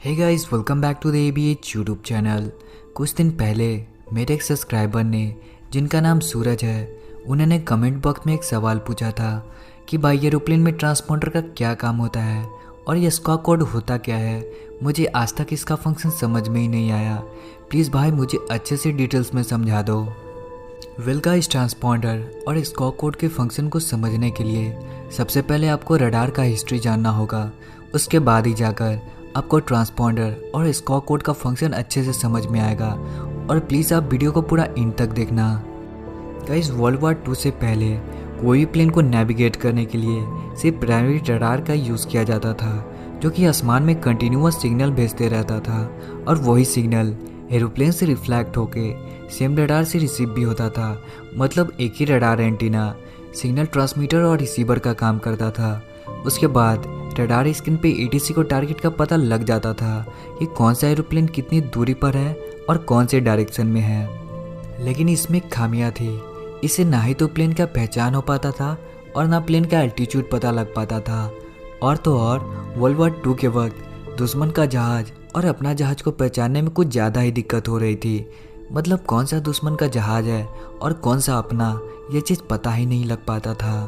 Hey guys, welcome back to the ABH YouTube channel. कुछ दिन पहले मेरे एक सब्सक्राइबर ने, जिनका नाम सूरज है, उन्होंने कमेंट बॉक्स में एक सवाल पूछा था कि भाई एरोप्लेन में ट्रांसपॉन्डर का क्या काम होता है और ये स्क्वाक कोड होता क्या है। मुझे आज तक इसका फंक्शन समझ में ही नहीं आया। प्लीज़ भाई मुझे अच्छे से डिटेल्स में समझा दो। वेल गाइस, ट्रांसपॉन्डर और स्क्वाक कोड के फंक्शन को समझने के लिए सबसे पहले आपको रडार का हिस्ट्री जानना होगा। उसके बाद ही जाकर आपको ट्रांसपॉन्डर और स्क्वाक कोड का फंक्शन अच्छे से समझ में आएगा। और प्लीज़ आप वीडियो को पूरा एंड तक देखना। गाइस, वर्ल्ड वॉर 2 से पहले कोई भी प्लेन को नेविगेट करने के लिए सिर्फ प्राइमरी रडार का यूज़ किया जाता था, जो कि आसमान में कंटिन्यूअस सिग्नल भेजते रहता था और वही सिग्नल एरोप्लेन से रिफ्लेक्ट होके सेम रडार से रिसीव भी होता था। मतलब एक ही रडार एंटीना सिग्नल ट्रांसमीटर और रिसीवर का काम करता था। उसके बाद रडार स्क्रीन पे ATC को टारगेट का पता लग जाता था कि कौन सा एरोप्लेन कितनी दूरी पर है और कौन से डायरेक्शन में है। लेकिन इसमें खामियां थी। इससे ना ही तो प्लेन का पहचान हो पाता था और ना प्लेन का एल्टीट्यूड पता लग पाता था। और तो और वर्ल्ड वॉर 2 के वक्त दुश्मन का जहाज और अपना जहाज को पहचानने में कुछ ज़्यादा ही दिक्कत हो रही थी। मतलब कौन सा दुश्मन का जहाज है और कौन सा अपना, ये चीज़ पता ही नहीं लग पाता था।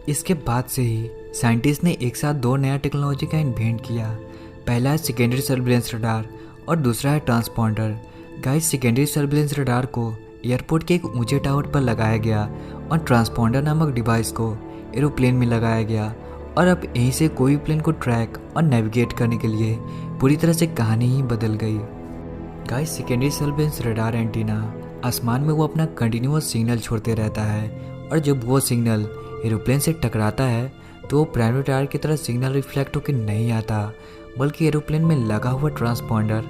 इसके बाद से ही साइंटिस्ट ने एक साथ 2 नया टेक्नोलॉजी का इन्वेंट किया। पहला है सेकेंडरी सर्विलेंस रडार और दूसरा है transponder. Guys, secondary surveillance radar को एयरपोर्ट के एक ऊंचे टावर पर लगाया गया और ट्रांसपॉन्डर नामक डिवाइस को एरोप्लेन में लगाया गया। और अब यहीं से कोई प्लेन को ट्रैक और नेविगेट करने के लिए पूरी तरह से कहानी ही बदल गई। Guys, secondary surveillance radar antenna आसमान में वो अपना कंटिन्यूअस सिग्नल छोड़ते रहता है और जब वो सिग्नल एरोप्लेन से टकराता है तो वो प्राइमरी रडार की तरह सिग्नल रिफ्लेक्ट होकर नहीं आता, बल्कि एरोप्लेन में लगा हुआ ट्रांसपॉन्डर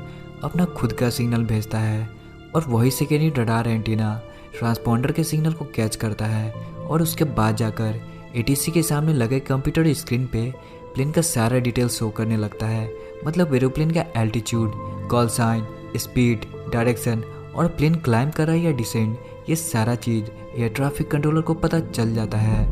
अपना खुद का सिग्नल भेजता है और वही सेकेंडरी रडार एंटीना ट्रांसपॉन्डर के सिग्नल को कैच करता है और उसके बाद जाकर ATC के सामने लगे कंप्यूटर स्क्रीन पे प्लेन का सारा डिटेल शो करने लगता है। मतलब एरोप्लेन का altitude, call sign, speed, direction और प्लेन क्लाइंब कर रहा है या डिसेंड, ये सारा चीज़ एयर ट्रैफिक कंट्रोलर को पता चल जाता है।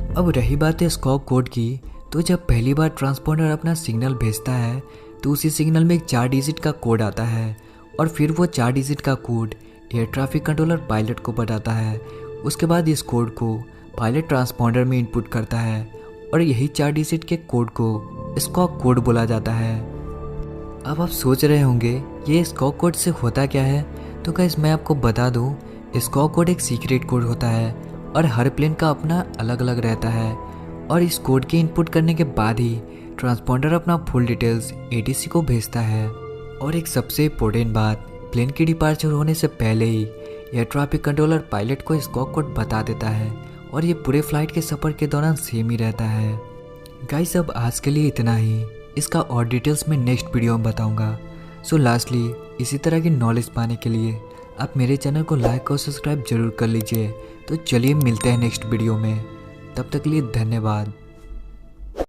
अब रही बात है स्क्वाक कोड की, तो जब पहली बार ट्रांसपॉन्डर अपना सिग्नल भेजता है तो उसी सिग्नल में एक 4 डिजिट का कोड आता है और फिर वो 4 डिजिट का code air traffic controller pilot को बताता है। उसके बाद इस कोड को पायलट ट्रांसपॉन्डर में इनपुट करता है और यही 4 डिजिट के कोड को स्क्वाक कोड बोला जाता है। अब आप सोच रहे होंगे ये स्क्वाक कोड से होता क्या है, तो गाइस मैं आपको बता दूं, स्क्वाक कोड एक सीक्रेट कोड होता है और हर प्लेन का अपना अलग अलग रहता है। और इस कोड के इनपुट करने के बाद ही ट्रांसपॉन्डर अपना फुल डिटेल्स ATC को भेजता है। और एक सबसे इम्पोर्टेंट बात, प्लेन की डिपार्चर होने से पहले ही एयर ट्रैफिक कंट्रोलर पायलट को स्क्वाक कोड बता देता है और ये पूरे फ्लाइट के सफ़र के दौरान सेम ही रहता है। गाइस, अब आज के लिए इतना ही। इसका और डिटेल्स में नेक्स्ट वीडियो में बताऊँगा। सो लास्टली, इसी तरह की नॉलेज पाने के लिए आप मेरे चैनल को लाइक और सब्सक्राइब जरूर कर लीजिए। तो चलिए मिलते हैं नेक्स्ट वीडियो में। तब तक के लिए धन्यवाद।